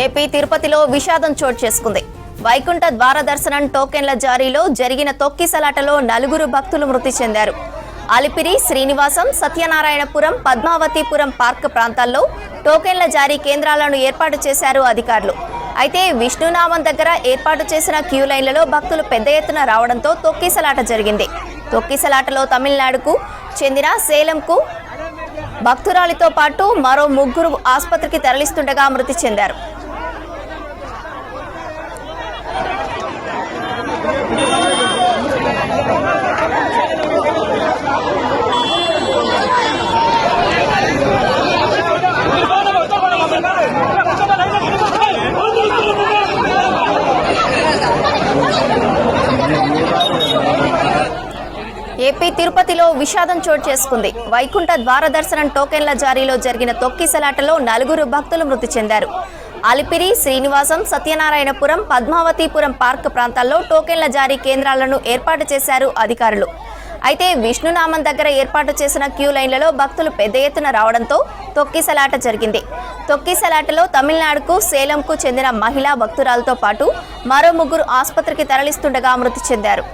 AP తిరుపతిలో విషాదం చోటు చేసుకుంది. వైకుంఠ ద్వార దర్శనం టోకెన్ల జారీలో జరిగిన తొక్కిసలాటలో 4 భక్తులు మృతి చెందారు. అలిపిరి, శ్రీనివాసం, సత్యనారాయణపురం, పద్మావతిపురం పార్క్ ప్రాంతాల్లో టోకెన్ల జారీ కేంద్రాలను ఏర్పాటు చేశారు అధికారులు. అయితే విష్ణునామం దగ్గర ఏర్పాటు చేసిన క్యూ లైన్లలో భక్తులు పెద్ద ఎత్తున రావడంతో తొక్కిసలాట జరిగింది. తొక్కిసలాటలో తమిళనాడుకు చెందిన సేలంకు భక్తురాలితో పాటు మరో 3 ఆసుపత్రికి తరలిస్తుండగా మృతి చెందారు. ఏపీ తిరుపతిలో విషాదం చోటు చేసుకుంది. వైకుంఠ ద్వార దర్శనం టోకెన్ల జారీలో జరిగిన తొక్కిసలాటలో 4 భక్తులు మృతి చెందారు. అలిపిరి, శ్రీనివాసం, సత్యనారాయణపురం, పద్మావతిపురం పార్క్ ప్రాంతాల్లో టోకెన్ల జారీ కేంద్రాలను ఏర్పాటు చేశారు అధికారులు. అయితే విష్ణునామం దగ్గర ఏర్పాటు చేసిన క్యూ లైన్లలో భక్తులు పెద్ద ఎత్తున రావడంతో తొక్కిసలాట జరిగింది. తొక్కిసలాటలో తమిళనాడుకు సేలంకు చెందిన మహిళా భక్తురాలతో పాటు మరో 3 ఆసుపత్రికి తరలిస్తుండగా మృతి చెందారు.